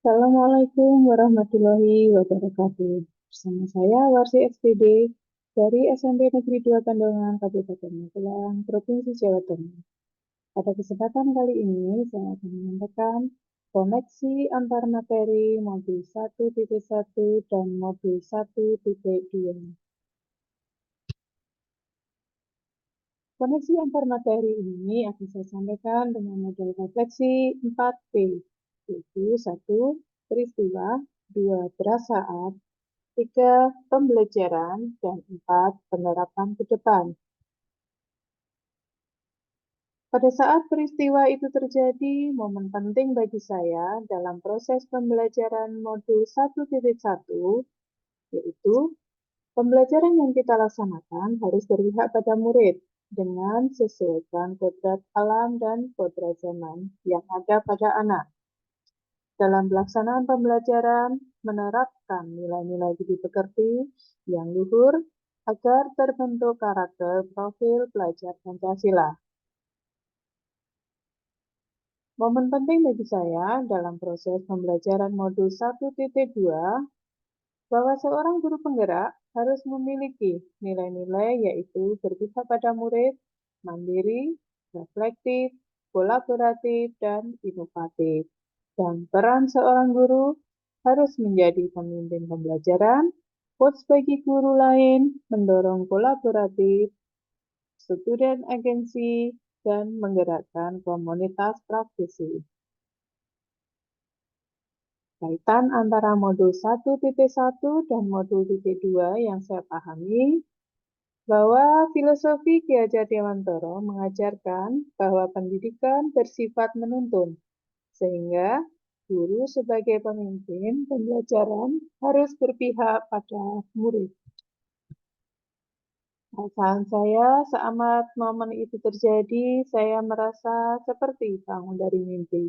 Assalamualaikum warahmatullahi wabarakatuh. Bersama saya Warsi SPD dari SMP Negeri 2 Tandongan, Kabupaten Magelang, Provinsi Jawa Tengah. Pada kesempatan kali ini saya akan menyampaikan koneksi antar materi modul 1.1 dan modul 1.2. Koneksi antar materi ini akan saya sampaikan dengan model refleksi 4P, yaitu 1. Peristiwa, 2. Perasaan, 3. Pembelajaran, dan 4. Penerapan ke depan. Pada saat peristiwa itu terjadi, momen penting bagi saya dalam proses pembelajaran modul 1.1, yaitu pembelajaran yang kita laksanakan harus berpihak pada murid dengan sesuaikan kodrat alam dan kodrat zaman yang ada pada anak. Dalam pelaksanaan pembelajaran, menerapkan nilai-nilai budi pekerti yang luhur agar terbentuk karakter profil pelajar Pancasila. Momen penting bagi saya dalam proses pembelajaran modul 1.2 bahwa seorang guru penggerak harus memiliki nilai-nilai yaitu berpihak pada murid, mandiri, reflektif, kolaboratif, dan inovatif. Dan peran seorang guru harus menjadi pemimpin pembelajaran, coach bagi guru lain, mendorong kolaboratif, student agency, dan menggerakkan komunitas praktisi. Kaitan antara modul 1.1 dan modul 2 yang saya pahami, bahwa filosofi Ki Hajar Dewantara mengajarkan bahwa pendidikan bersifat menuntun, sehingga guru sebagai pemimpin pembelajaran harus berpihak pada murid. Perasaan saya seamat momen itu terjadi, saya merasa seperti bangun dari mimpi,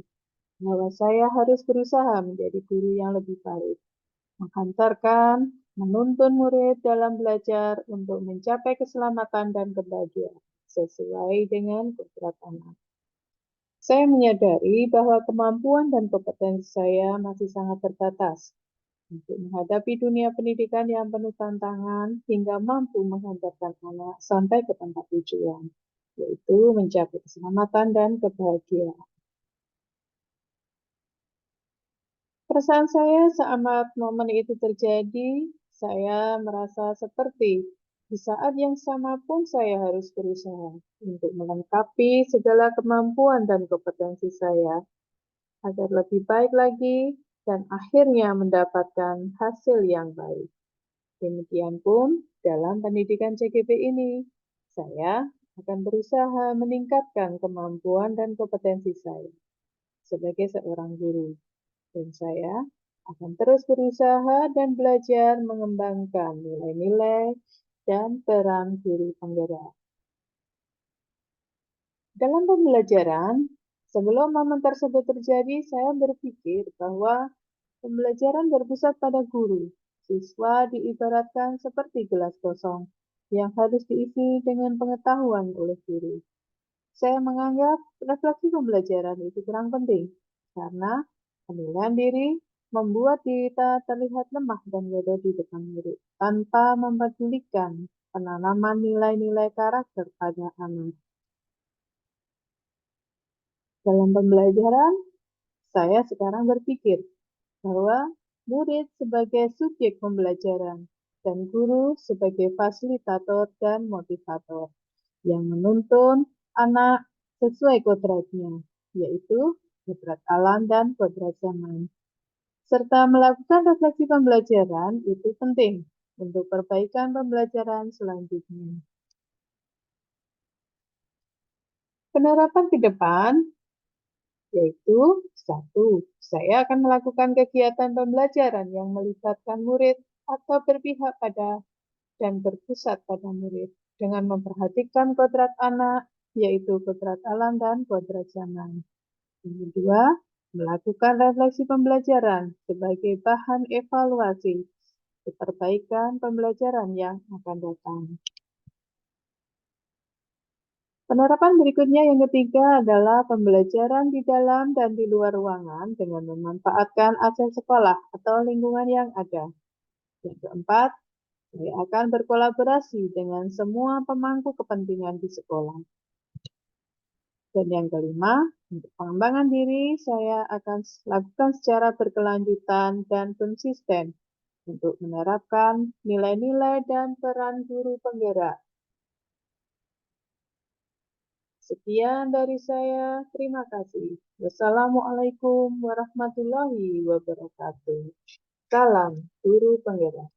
bahwa saya harus berusaha menjadi guru yang lebih baik, menghantarkan, menuntun murid dalam belajar untuk mencapai keselamatan dan kebahagiaan sesuai dengan kodrat anak. Saya menyadari bahwa kemampuan dan kompetensi saya masih sangat terbatas untuk menghadapi dunia pendidikan yang penuh tantangan hingga mampu menghantarkan anak sampai ke tempat tujuan, yaitu mencapai keselamatan dan kebahagiaan. Perasaan saya seamat momen itu terjadi, saya merasa seperti di saat yang sama pun saya harus berusaha untuk melengkapi segala kemampuan dan kompetensi saya agar lebih baik lagi dan akhirnya mendapatkan hasil yang baik. Demikian pun dalam pendidikan CGP ini, saya akan berusaha meningkatkan kemampuan dan kompetensi saya sebagai seorang guru. Dan saya akan terus berusaha dan belajar mengembangkan nilai-nilai dan peran guru penggerak. Dalam pembelajaran, sebelum momen tersebut terjadi, saya berpikir bahwa pembelajaran berpusat pada guru. Siswa diibaratkan seperti gelas kosong yang harus diisi dengan pengetahuan oleh guru. Saya menganggap refleksi pembelajaran itu kurang penting, karena penilaian diri membuat kita terlihat lemah dan bodoh di depan murid, tanpa mempedulikan penanaman nilai-nilai karakter pada anak. Dalam pembelajaran, saya sekarang berpikir bahwa murid sebagai subjek pembelajaran dan guru sebagai fasilitator dan motivator yang menuntun anak sesuai kodratnya, yaitu kodrat alam dan kodrat zaman. Serta melakukan refleksi pembelajaran itu penting untuk perbaikan pembelajaran selanjutnya. Penerapan ke depan yaitu 1. Saya akan melakukan kegiatan pembelajaran yang melibatkan murid atau berpihak pada dan berpusat pada murid dengan memperhatikan kodrat anak, yaitu kodrat alam dan kodrat zaman. Yang kedua, melakukan refleksi pembelajaran sebagai bahan evaluasi perbaikan pembelajaran yang akan datang. Penerapan berikutnya yang ketiga adalah pembelajaran di dalam dan di luar ruangan dengan memanfaatkan aset sekolah atau lingkungan yang ada. Yang keempat, saya akan berkolaborasi dengan semua pemangku kepentingan di sekolah. Dan yang kelima, untuk pengembangan diri, saya akan lakukan secara berkelanjutan dan konsisten untuk menerapkan nilai-nilai dan peran guru penggerak. Sekian dari saya, terima kasih. Wassalamualaikum warahmatullahi wabarakatuh. Salam guru penggerak.